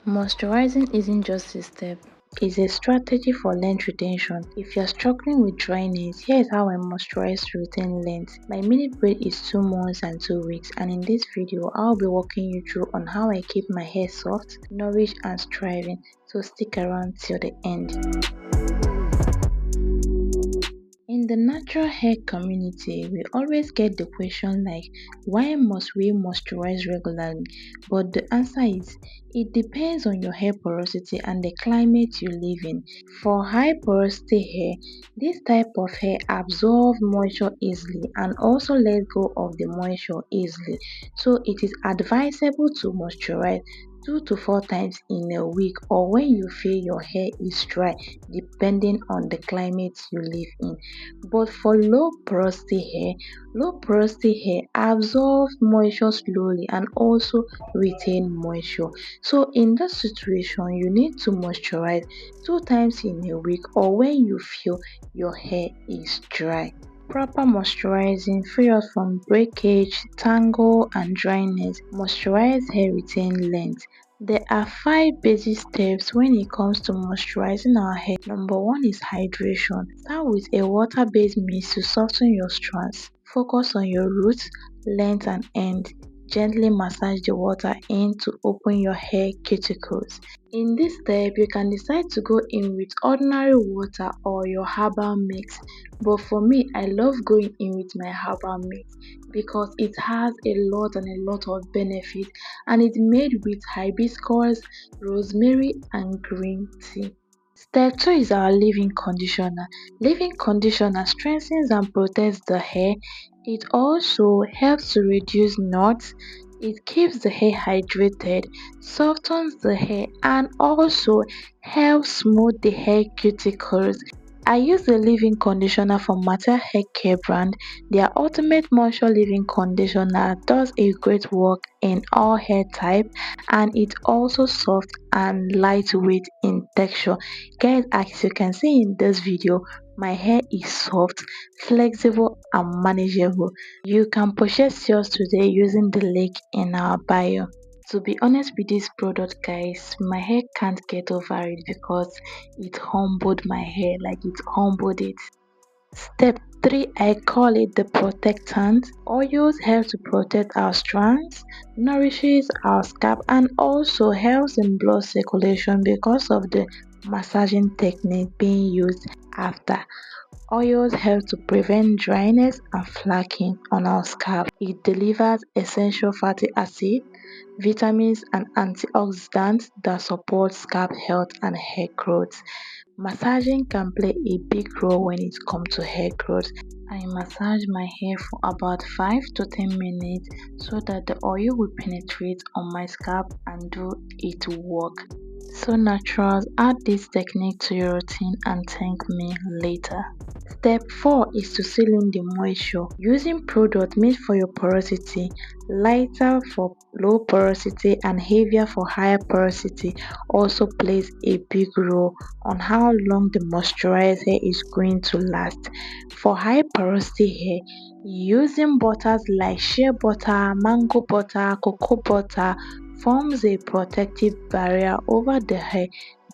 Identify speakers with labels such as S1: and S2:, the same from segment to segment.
S1: Moisturizing isn't just a step, it's a strategy for length retention. If you're struggling with dryness, here's how I moisturize to retain length. My minute braid is 2 months and 2 weeks, and in this video, I'll be walking you through on how I keep my hair soft, nourished and thriving, so stick around till the end. In the natural hair community, we always get the question like, why must we moisturize regularly? But the answer is, it depends on your hair porosity and the climate you live in. For high porosity hair, this type of hair absorbs moisture easily and also let go of the moisture easily. So it is advisable to moisturize 2 to 4 times in a week or when you feel your hair is dry, depending on the climate you live in. But for low porosity hair absorbs moisture slowly and also retain moisture. So in that situation, you need to moisturize 2 times in a week or when you feel your hair is dry. Proper moisturizing free us from breakage, tangle and dryness. Moisturize hair retain length. There are 5 basic steps when it comes to moisturizing our hair. Number 1 is hydration. Start with a water-based mist to soften your strands. Focus on your roots, length and end. Gently massage the water in to open your hair cuticles. In this step, you can decide to go in with ordinary water or your herbal mix. But for me, I love going in with my herbal mix because it has a lot of benefits, and it's made with hibiscus, rosemary and green tea. Step 2 is our leave-in conditioner. Leave-in conditioner strengthens and protects the hair. It also helps to reduce knots. It keeps the hair hydrated, softens the hair and also helps smooth the hair cuticles. I use the leave-in conditioner from Matter Hair Care brand. Their ultimate moisture leave-in conditioner does a great work in all hair type, and it's also soft and lightweight in texture. Guys, as you can see in this video, my hair is soft, flexible and manageable. You can purchase yours today using the link in our bio. To be honest with this product, guys, my hair can't get over it because it humbled my hair, like it humbled it. Step 3, I call it the protectant. Oils help to protect our strands, nourishes our scalp and also helps in blood circulation because of the massaging technique being used after. Oils help to prevent dryness and flaking on our scalp. It delivers essential fatty acid, vitamins and antioxidants that support scalp health and hair growth. Massaging can play a big role when it comes to hair growth. I massage my hair for about 5 to 10 minutes so that the oil will penetrate on my scalp and do its work. So naturals, add this technique to your routine and thank me later. Step 4 is to seal in the moisture. Using product made for your porosity, lighter for low porosity and heavier for higher porosity also plays a big role on how long the moisturized hair is going to last. For high porosity hair, using butters like shea butter, mango butter, cocoa butter forms a protective barrier over the hair,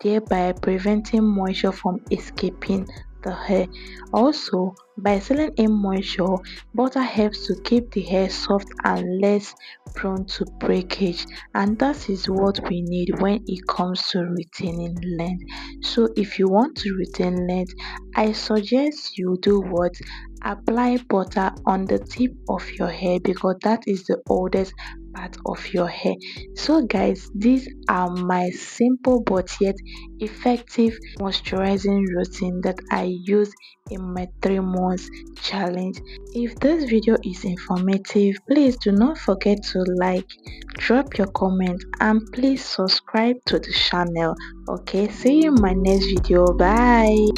S1: thereby preventing moisture from escaping the hair. Also, by sealing in moisture, butter helps to keep the hair soft and less prone to breakage, and that is what we need when it comes to retaining length. So if you want to retain length, I suggest you do what? Apply butter on the tip of your hair because that is the oldest part of your hair. So guys, these are my simple but yet effective moisturizing routine that I use in my 3 months challenge. If this video is informative, please do not forget to like, drop your comment and please subscribe to the channel. Okay, see you in my next video. Bye.